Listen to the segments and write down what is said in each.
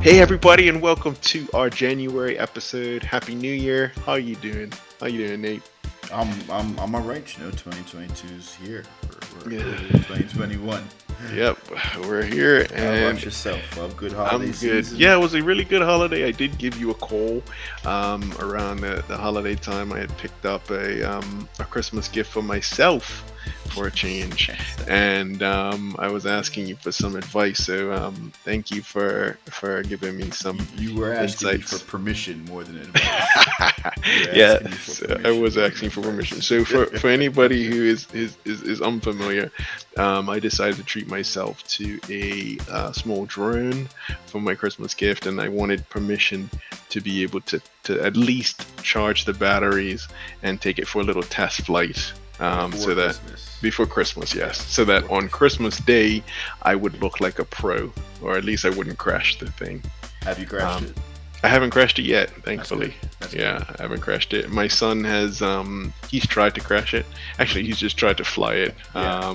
Hey everybody, and welcome to our January episode. Happy New Year! How you doing? How you doing, Nate? I'm alright. 2022 is here. We're Yeah. over 2021. Yep, we're here, How and about yourself? Good I'm holiday good. season. Yeah, it was a really good holiday. I did give you a call around the holiday time. I had picked up a Christmas gift for myself for a change, and I was asking you for some advice. So thank you for giving me some You were asking me for insights. permission more than advice. You were Yeah, asking me for I permission was more asking than for permission. advice. So for anybody who is unfamiliar, I decided to treat myself to a small drone for my Christmas gift, and I wanted permission to be able to at least charge the batteries and take it for a little test flight. Before So that Christmas. before Christmas, yes, so that on Christmas Day I would look like a pro, or at least I wouldn't crash the thing. Have you crashed Um, it? I haven't crashed it yet, That's thankfully. good. That's Yeah, I haven't crashed it. My son has he's tried to crash it. Actually, he's just tried to fly it. Yeah.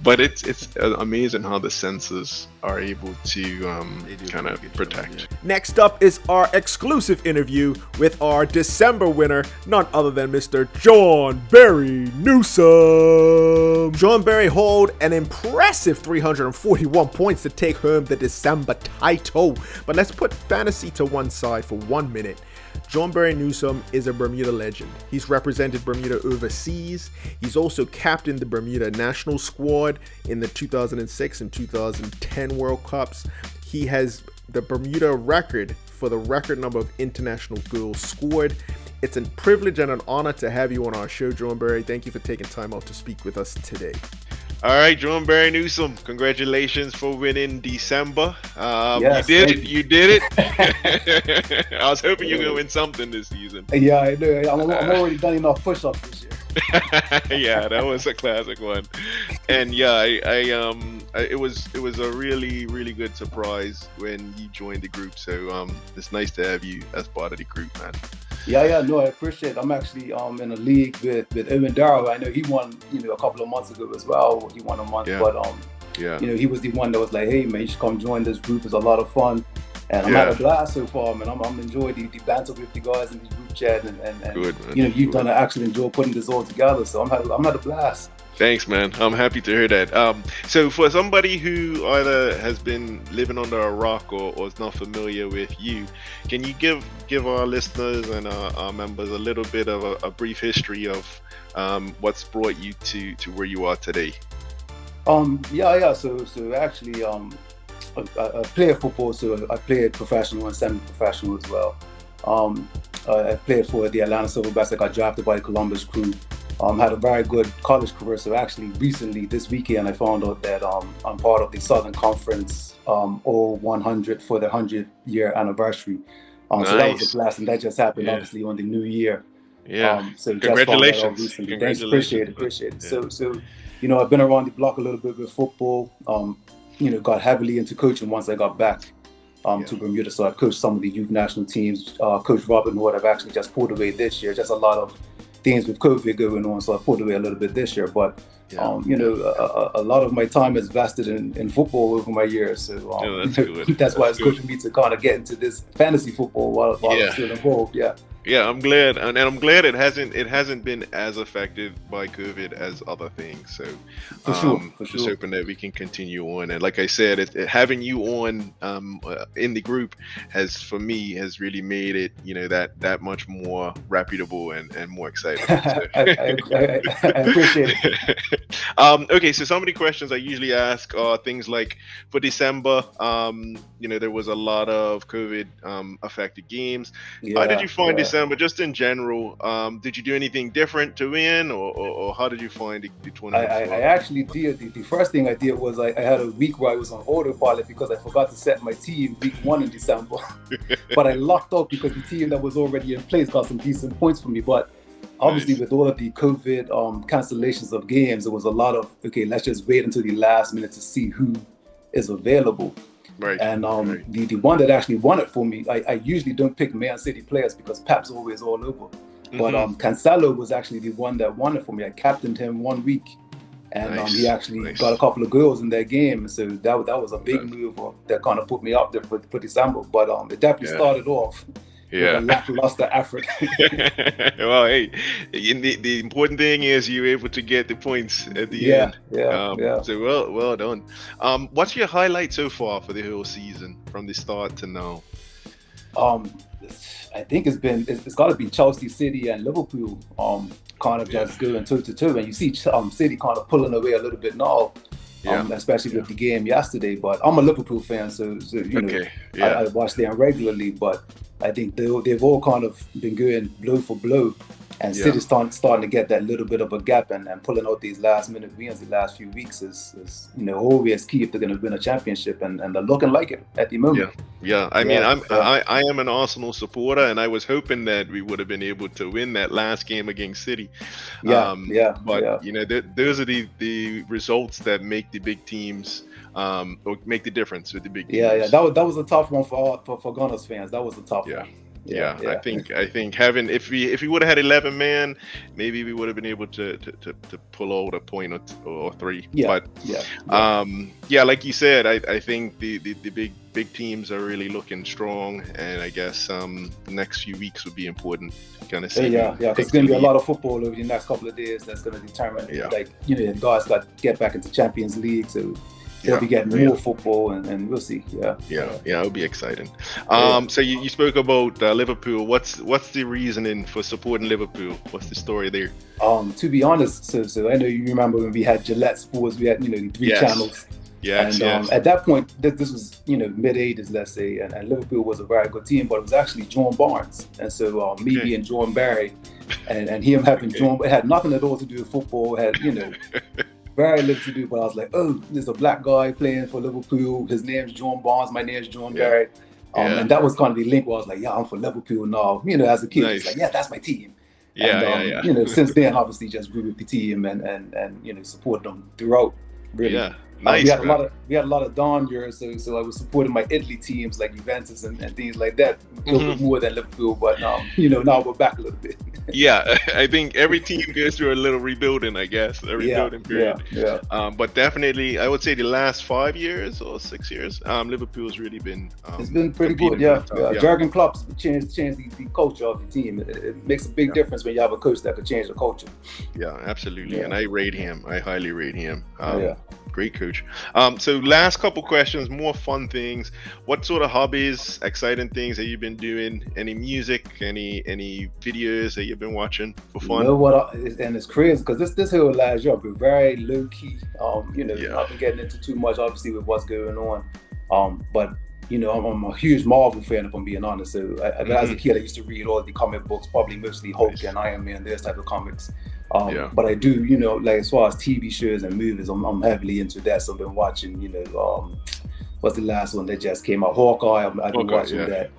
But it's amazing how the sensors are able to They do a kind pretty of good job, protect. yeah. Next up is our exclusive interview with our December winner, none other than Mr. John Barry Nusum. John Barry hauled an impressive 341 points to take home the December title. But let's put fantasy to one side for 1 minute. John Barry Nusum is a Bermuda legend. He's represented Bermuda overseas. He's also captained the Bermuda national squad in the 2006 and 2010 World Cups. He has the Bermuda record for the record number of international goals scored. It's a privilege and an honor to have you on our show, John Barry. Thank you for taking time out to speak with us today. All right, John Barry Nusum, congratulations for winning December. Yes, you did thank it. You did it. I was hoping you were gonna win something this season. Yeah, I know. I'm already done enough push-ups this year. Yeah, that was a classic one. And yeah, it was a really good surprise when you joined the group. So it's nice to have you as part of the group, man. Yeah, no, I appreciate it. I'm actually in a league with Owen Darrow. I know he won, a couple of months ago as well. He won a month, Yeah. but Yeah. he was the one that was like, hey man, you should come join this group. It's a lot of fun. And I'm Yeah. having a blast so far, man. I'm enjoying the banter with the guys in the group chat, and Good, man. you've Good. done actually enjoy putting this all together. So I'm had a blast. Thanks, man. I'm happy to hear that. So for somebody who either has been living under a rock or is not familiar with you, can you give our listeners and our members a little bit of a brief history of what's brought you to where you are today? Yeah. So actually, I play football. So I played professional and semi-professional as well. I played for the Atlanta Silverbacks. I got drafted by the Columbus Crew. Had a very good college career. So actually, recently this weekend, I found out that I'm part of the Southern Conference All 100 for the 100-year anniversary. So that was Nice. a blast, and that just happened Yeah. obviously on the new year. Yeah. So just found that out Congratulations. recently. Thanks, appreciate it. Yeah. So I've been around the block a little bit with football. Got heavily into coaching once I got back to Bermuda. So I coached some of the youth national teams. Coach Robin Hood, I've actually just pulled away this year. Just a lot of things with COVID going on, so I pulled away a little bit this year. But a lot of my time is vested in football over my years. So that's good. that's why That's it's good for me to kind of get into this fantasy football while Yeah. I'm still involved. Yeah. Yeah, I'm glad, and I'm glad it hasn't been as affected by COVID as other things. So, For sure. just hoping that we can continue on. And like I said, having you on in the group has really made it, that much more reputable and more exciting. So. I appreciate it. Okay, so some of the questions I usually ask are things like, for December, there was a lot of COVID affected games. How did you find December, just in general? Did you do anything different to win, or how did you find the tournament? I actually did. The first thing I did was I had a week where I was on autopilot because I forgot to set my team week 1 in December. But I locked up because the team that was already in place got some decent points for me. But obviously, with all of the COVID cancellations of games, it was a lot of, okay, let's just wait until the last minute to see who is available. Right. And right. the one that actually won it for me, I usually don't pick Man City players because Pep's always all over. But Cancelo was actually the one that won it for me. I captained him 1 week, And Nice, he actually nice. got a couple of goals in that game. So that was a big move that kind of put me up there for December. But it definitely started off with a lackluster effort. Well, hey, the important thing is you're able to get the points at the end. So well done. What's your highlight so far for the whole season from the start to now? I think it's got to be Chelsea, City, and Liverpool. Kind of just going toe to toe, and you see City kind of pulling away a little bit now, especially with the game yesterday. But I'm a Liverpool fan, so you know, I watch them regularly. But I think they've all kind of been going blow for blow, and City's starting to get that little bit of a gap, and pulling out these last minute wins the last few weeks is always key if they're going to win a championship, and they're looking like it at the moment. I mean, I am an Arsenal supporter, and I was hoping that we would have been able to win that last game against City. But you know, those are the results that make the big teams or make the difference with the big teams. That was a tough one for Gunners fans. That was a tough one. I think having if we would have had 11 man, maybe we would have been able to pull out a point or three. Like you said, I think the big teams are really looking strong, and I guess the next few weeks would be important to kind of see. Because it's going to be a lot of football over the next couple of days that's going to determine the guys got to get back into Champions League, so they'll be getting more football, and we'll see. It'll be exciting. So you spoke about Liverpool. What's the reasoning for supporting Liverpool? What's the story there? To be honest, so I know you remember when we had Gillette Sports, we had the three channels. At that point, this was mid 80s, let's say, and Liverpool was a very good team, but it was actually John Barnes, and so me being John Barry, and him having John, it had nothing at all to do with football. It had very little to do, but I was like, oh, there's a black guy playing for Liverpool. His name's John Barnes. My name's John Barry. And that was kind of the link where I was like, I'm for Liverpool now. As a kid, it's like, that's my team. Since then, obviously, just grew with the team and supported them throughout. Really. Nice. We had a lot of Don years, so I was supporting my Italy teams like Juventus and things like that a little bit more than Liverpool. But now we're back a little bit. I think every team goes through a little rebuilding, I guess, a rebuilding period. But definitely, I would say the last 5 years or 6 years, Liverpool's really been. It's been pretty good. Jurgen Klopp's changed the culture of the team. It makes a big difference when you have a coach that could change the culture. Yeah, absolutely. And I rate him. I highly rate him. Great coach. So last couple questions, more fun things. What sort of hobbies, exciting things that you've been doing? Any music, any videos that you've been watching for fun? You know what? And it's crazy because this whole last year I've been very low key. I've been getting into too much, obviously, with what's going on. But I'm a huge Marvel fan, if I'm being honest. So as a kid, I used to read all the comic books, probably mostly Hulk and Iron Man, those type of comics. But I do, like as far as TV shows and movies, I'm heavily into that. So I've been watching, what's the last one that just came out? Hawkeye. I've been watching that.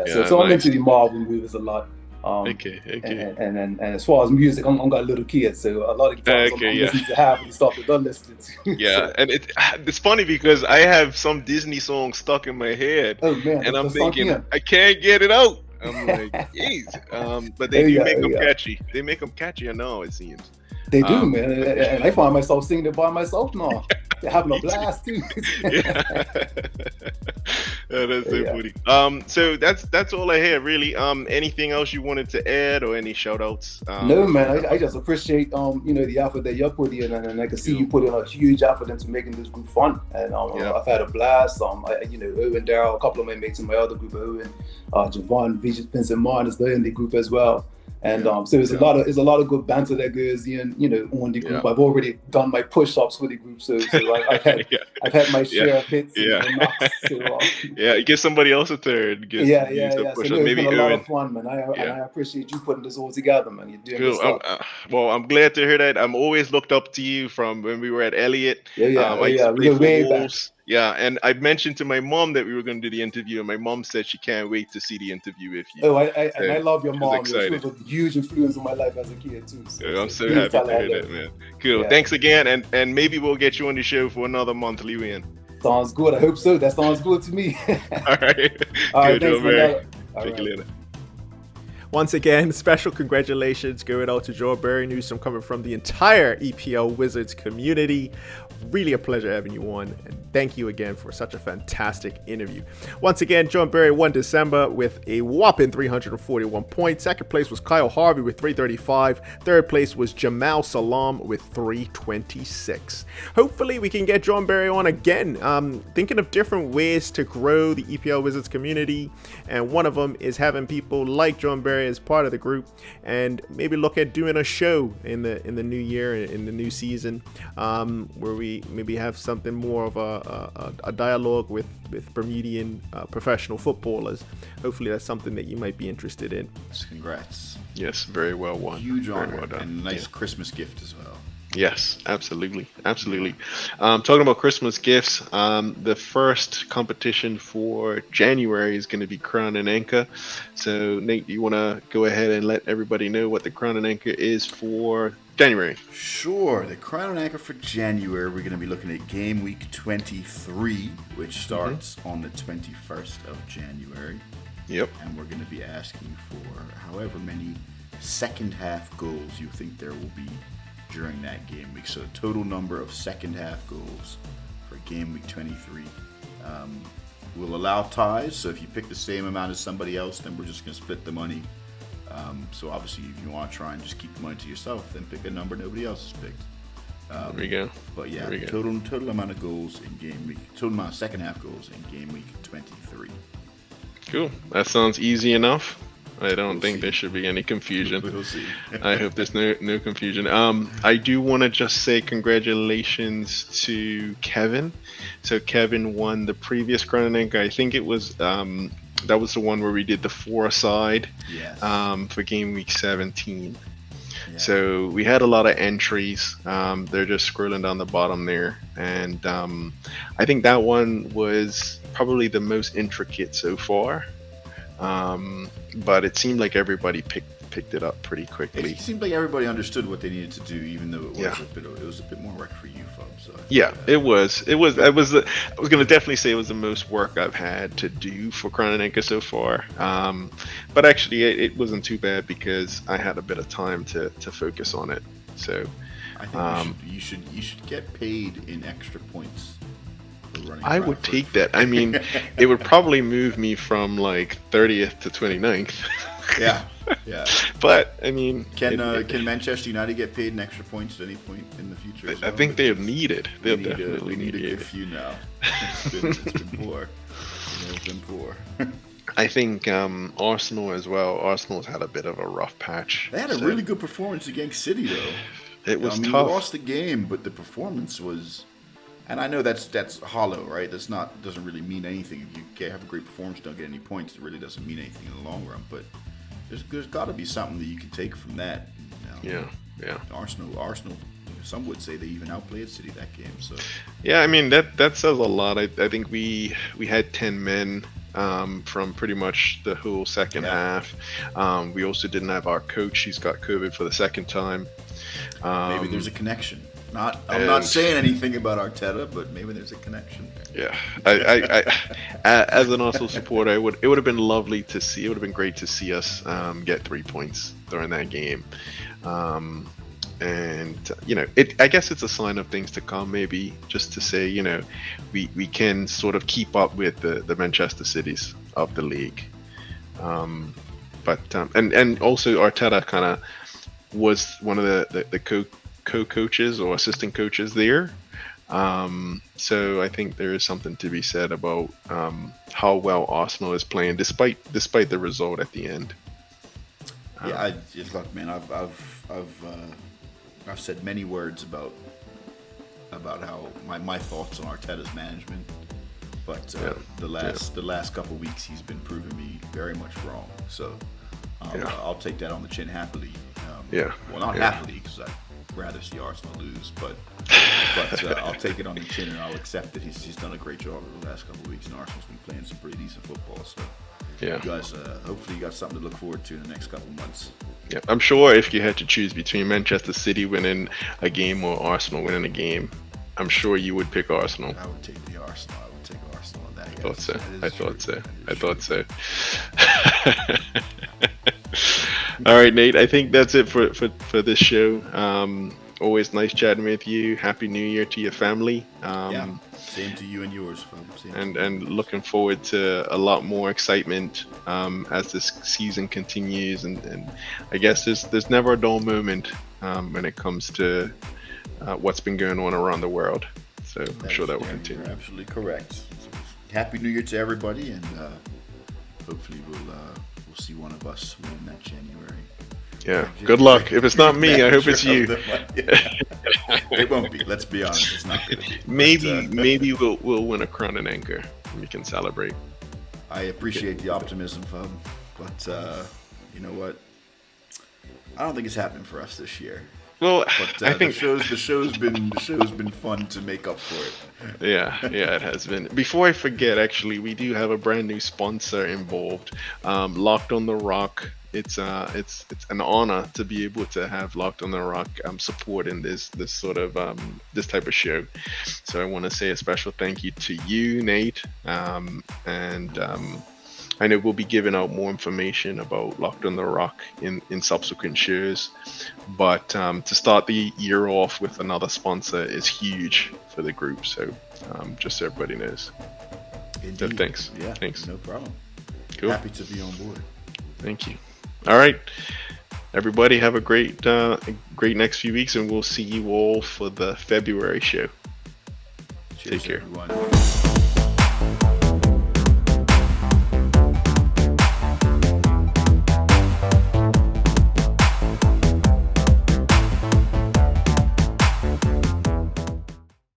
So I'm into the Marvel movies a lot. And as far as music, I'm got little kids, so a lot of times I'm listening to half of the stuff that they're listening to. And it's funny because I have some Disney songs stuck in my head, and I'm thinking I can't get it out. I'm like, jeez. But they do make them catchy. They make them catchy, I know, it seems. They do, man. And I find myself singing it by myself now. They're having a blast too. That's so funny. So that's all I had, really. Anything else you wanted to add or any shout outs? No, man. I just appreciate the effort that you're putting in, and I can see you put in a huge effort into making this group fun. And I've had a blast. Owen Darrell, a couple of my mates in my other group, Owen, Javon, Vincent Martin is there in the group as well. And so there's a lot of good banter that goes in, on the group. I've already done my push-ups for the group, so I've had my share of hits and knocks. So, give somebody else a turn. So it's been a lot of fun, man. I appreciate you putting this all together, man. You're doing good stuff. Well, I'm glad to hear that. I'm always looked up to you from when we were at Elliott. We go way back. Yeah, and I mentioned to my mom that we were going to do the interview, and my mom said she can't wait to see the interview with you. Oh, I love your mom. She was a huge influence in my life as a kid too. So I'm so happy to hear that, man. Cool. Yeah. Thanks again, and maybe we'll get you on the show for another monthly win. Sounds good. I hope so. That sounds good to me. All right. All right. Thanks, man. Take you later. Once again, special congratulations going out to John Barry Nusum, coming from the entire EPL Wizards community. Really a pleasure having you on, and thank you again for such a fantastic interview. Once again, John Barry won December with a whopping 341 points. Second place was Kyle Harvey with 335. Third place was Jamal Salam with 326. Hopefully we can get John Barry on again. Thinking of different ways to grow the EPL Wizards community, and one of them is having people like John Barry as part of the group, and maybe look at doing a show in the new year, in the new season, where we maybe have something more of a dialogue with Bermudian professional footballers. Hopefully that's something that you might be interested in. Congrats. Yes, very well won. Huge very honor, well done. and nice Christmas gift as well. Yes, absolutely. Talking about Christmas gifts, the first competition for January is going to be Crown Anchor. So Nate, you want to go ahead and let everybody know what the Crown Anchor is for January? Sure. The Crown Anchor for January, we're going to be looking at game week 23, which starts on the 21st of January. Yep. And we're going to be asking for however many second half goals you think there will be during that game week. So the total number of second half goals for game week 23. We'll allow ties, so if you pick the same amount as somebody else, then we're just going to split the money. So obviously if you want to try and just keep the money to yourself, then pick a number nobody else has picked. There we go. But yeah, There we go. total amount of goals in game week, total amount of second half goals in game week 23. Cool. That sounds easy enough. I don't We'll think see. there should be any confusion. We'll see. I hope there's no confusion. I do want to just say congratulations to Kevin. So Kevin won the previous Crown Anchor. I think it was that was the one where we did the 4-a-side Yes. for game week 17. Yeah. So we had a lot of entries. They're just scrolling down the bottom there, and I think that one was probably the most intricate so far. But it seemed like everybody picked it up pretty quickly. It seemed like everybody understood what they needed to do, even though it was Yeah. a bit more work for you folks. So Yeah, it was. I was gonna definitely say it was the most work I've had to do for Crown Anchor so far. But actually, it wasn't too bad because I had a bit of time to focus on it. So I think you should get paid in extra points for running. I would take that. I mean, it would probably move me from like 30th to 29th. Yeah, yeah. But I mean, Can Manchester United get paid in extra points at any point in the future? As I well? think they'll need it. They'll we definitely need a need good it. few now. It's been poor. It's been poor. I think Arsenal as well. Arsenal's had a bit of a rough patch. They had a So really good performance against City, though. It was I mean, tough. We lost the game, but the performance was. And I know that's hollow, right? Doesn't really mean anything. If you can't have a great performance, don't get any points. It really doesn't mean anything in the long run. But there's got to be something that you can take from that. You know? Yeah. Arsenal. Some would say they even outplayed City that game. So Yeah, I mean that says a lot. I think we had 10 men from pretty much the whole second half. We also didn't have our coach. He's got COVID for the second time. maybe there's a connection. I'm not saying anything about Arteta, but maybe there's a connection. Yeah, I as an Arsenal supporter, it would have been lovely to see. It would have been great to see us get 3 points during that game. And you know, I guess it's a sign of things to come. Maybe just to say, you know, we can sort of keep up with the Manchester Cities of the league. But also Arteta kind of was one of the co-coaches or assistant coaches there. So I think there is something to be said about how well Arsenal is playing, despite the result at the end. Yeah, look, man, I've said many words about how my thoughts on Arteta's management, but the last couple weeks he's been proving me very much wrong. So I'll take that on the chin happily. Well, not happily, because I'd rather see Arsenal lose, but I'll take it on the chin and I'll accept that he's done a great job over the last couple of weeks, and Arsenal's been playing some pretty decent football. So you guys, hopefully you got something to look forward to in the next couple of months. Yeah, I'm sure if you had to choose between Manchester City winning a game or Arsenal winning a game, I'm sure you would pick Arsenal. I would take the Arsenal. I would take Arsenal on that. I thought so. All right, Nate. I think that's it for this show. Always nice chatting with you. Happy New Year to your family. Yeah, same to you and yours, fam. And looking forward to a lot more excitement as this season continues. And I guess there's never a dull moment when it comes to what's been going on around the world. So I'm sure that will continue. You're absolutely correct. So, Happy New Year to everybody, and hopefully we'll see one of us win that January. Yeah. Good luck. If it's not me, I hope it's you. It won't be. Let's be honest. It's not going to be. Maybe we'll win a Crown Anchor and we can celebrate. I appreciate the optimism, fam, but you know what? I don't think it's happening for us this year. Well, but I think the show's been fun to make up for it. Yeah, it has been. Before I forget, actually, we do have a brand new sponsor involved. Locked on the Rock. It's an honor to be able to have Locked on the Rock supporting this sort of this type of show. So I want to say a special thank you to you, Nate, and I know we'll be giving out more information about Locked on the Rock in subsequent shows, but to start the year off with another sponsor is huge for the group. So just so everybody knows. Indeed. So thanks. Yeah, thanks. No problem. Cool. Happy to be on board. Thank you. All right, everybody, have a great next few weeks, and we'll see you all for the February show. Cheers, Take care. everyone.